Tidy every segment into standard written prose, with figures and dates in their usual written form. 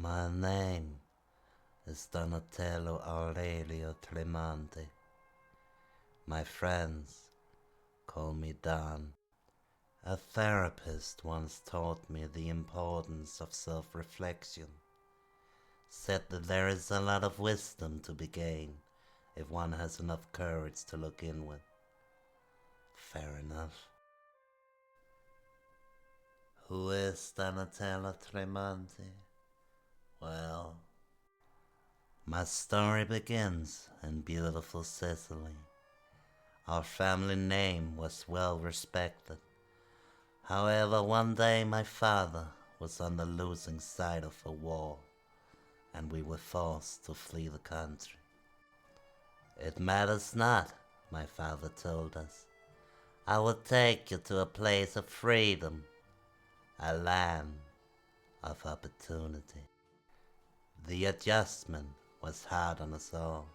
My name is Donatello Aurelio Tremonti. My friends call me Don. A therapist once taught me the importance of self-reflection. Said that there is a lot of wisdom to be gained if one has enough courage to look inward. Fair enough. Who is Donatello Tremonti? Well, my story begins in beautiful Sicily. Our family name was well respected. However, one day my father was on the losing side of a war, and we were forced to flee the country. It matters not, my father told us. I will take you to a place of freedom, a land of opportunity. The adjustment was hard on us all.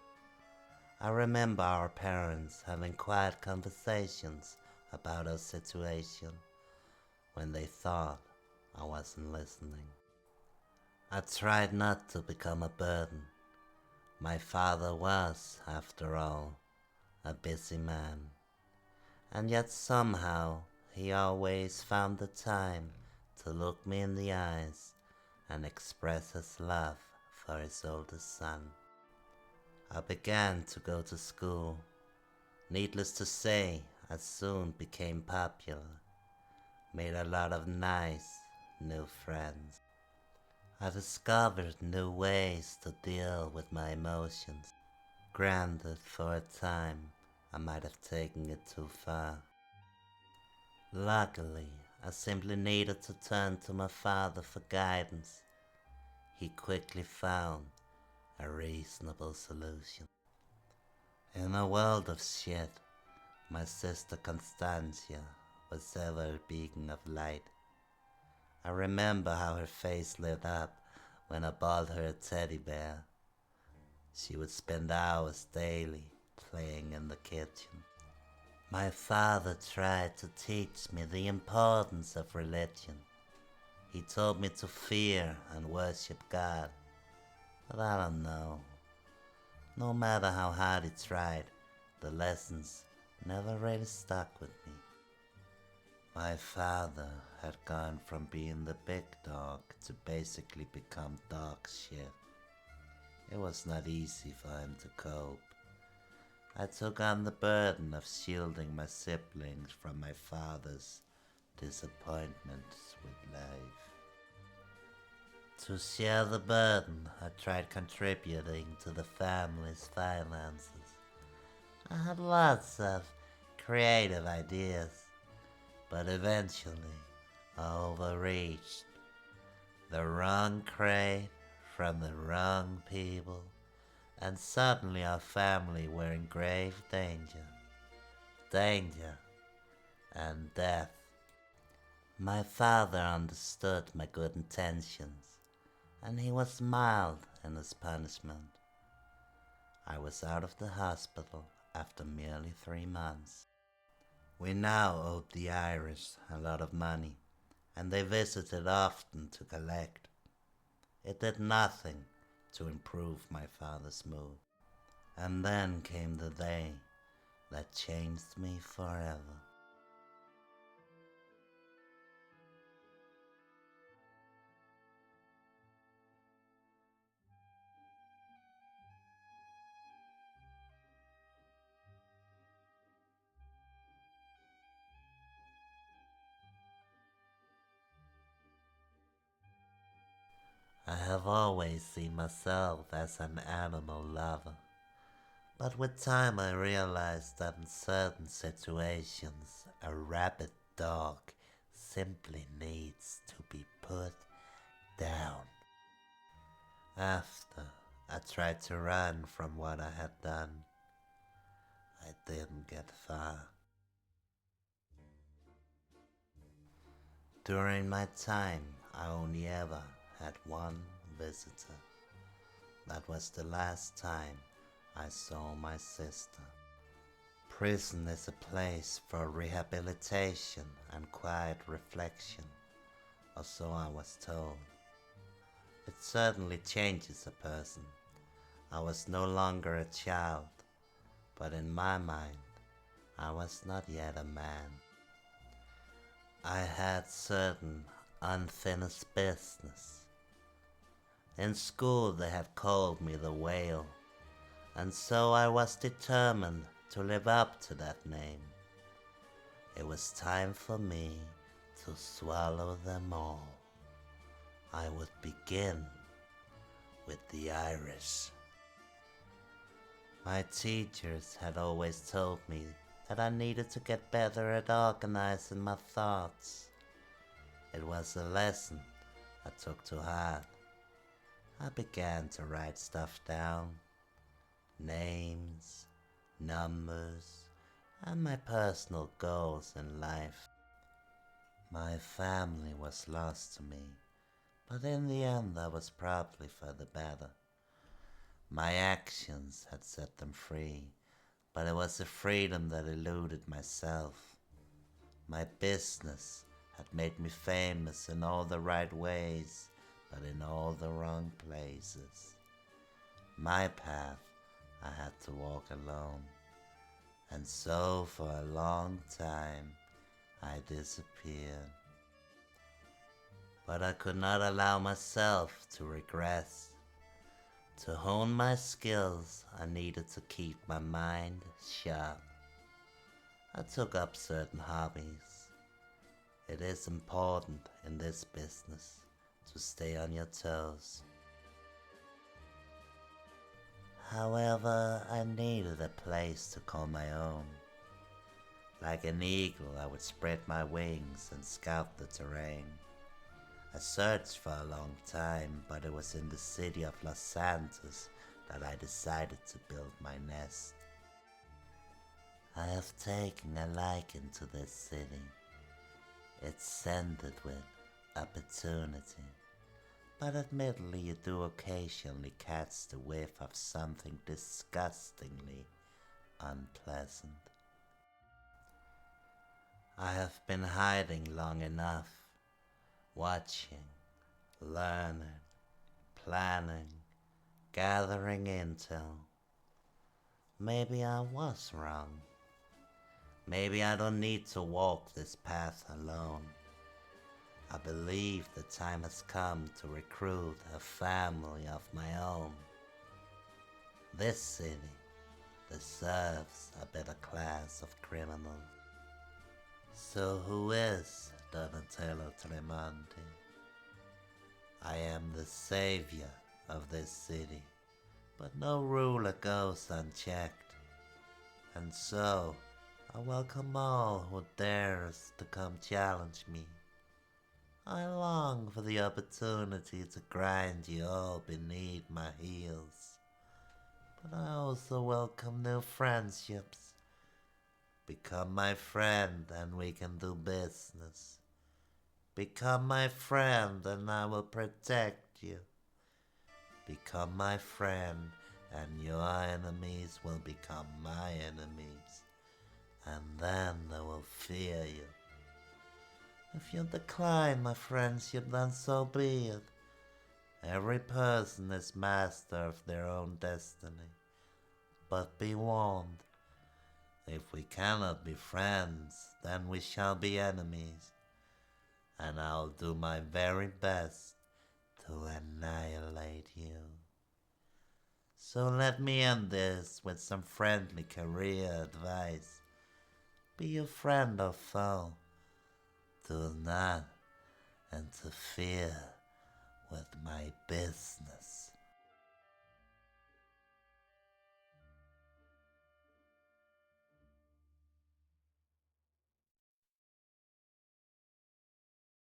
I remember our parents having quiet conversations about our situation when they thought I wasn't listening. I tried not to become a burden. My father was, after all, a busy man, and yet somehow he always found the time to look me in the eyes and express his love for his oldest son. I began to go to school. Needless to say, I soon became popular, made a lot of nice new friends. I discovered new ways to deal with my emotions. Granted, for a time, I might have taken it too far. Luckily, I simply needed to turn to my father for guidance. He quickly found a reasonable solution. In a world of shit, my sister Constantia was ever a beacon of light. I remember how her face lit up when I bought her a teddy bear. She would spend hours daily playing in the kitchen. My father tried to teach me the importance of religion. He told me to fear and worship God. But I don't know. No matter how hard he tried, the lessons never really stuck with me. My father had gone from being the big dog to basically become dog shit. It was not easy for him to cope. I took on the burden of shielding my siblings from my father's disappointments with life. To share the burden, I tried contributing to the family's finances. I had lots of creative ideas, but eventually I overreached. The wrong crate from the wrong people, and suddenly our family were in grave danger. Danger and death. My father understood my good intentions, and he was mild in his punishment. I was out of the hospital after merely 3 months. We now owed the Irish a lot of money, and they visited often to collect. It did nothing to improve my father's mood. And then came the day that changed me forever. I have always seen myself as an animal lover, but with time I realized that in certain situations a rabid dog simply needs to be put down. After I tried to run from what I had done, I didn't get far. During my time, I only ever had one visitor. That was the last time I saw my sister. Prison is a place for rehabilitation and quiet reflection, or so I was told. It certainly changes a person. I was no longer a child, but in my mind, I was not yet a man. I had certain unfinished business. In school they had called me the whale, and so I was determined to live up to that name. It was time for me to swallow them all. I would begin with the Irish. My teachers had always told me that I needed to get better at organizing my thoughts. It was a lesson I took to heart. I began to write stuff down, names, numbers, and my personal goals in life. My family was lost to me, but in the end that was probably for the better. My actions had set them free, but it was a freedom that eluded myself. My business had made me famous in all the right ways, but in all the wrong places. My path I had to walk alone, and so for a long time I disappeared. But I could not allow myself to regress. To hone my skills, I needed to keep my mind sharp. I took up certain hobbies. It is important in this business to stay on your toes. However, I needed a place to call my own. Like an eagle, I would spread my wings and scout the terrain. I searched for a long time, but it was in the city of Los Santos that I decided to build my nest. I have taken a liking to this city. It's scented with opportunity, but admittedly you do occasionally catch the whiff of something disgustingly unpleasant. I have been hiding long enough, watching, learning, planning, gathering intel. Maybe I was wrong. Maybe I don't need to walk this path alone. I believe the time has come to recruit a family of my own. This city deserves a better class of criminals. So who is Donatello Tremonti? I am the savior of this city, but no ruler goes unchecked. And so, I welcome all who dares to come challenge me. I long for the opportunity to grind you all beneath my heels. But I also welcome new friendships. Become my friend and we can do business. Become my friend and I will protect you. Become my friend and your enemies will become my enemies. And then they will fear you. If you decline my friendship, then so be it. Every person is master of their own destiny. But be warned, if we cannot be friends, then we shall be enemies. And I'll do my very best to annihilate you. So let me end this with some friendly career advice. Be a friend or foe. Do not interfere with my business.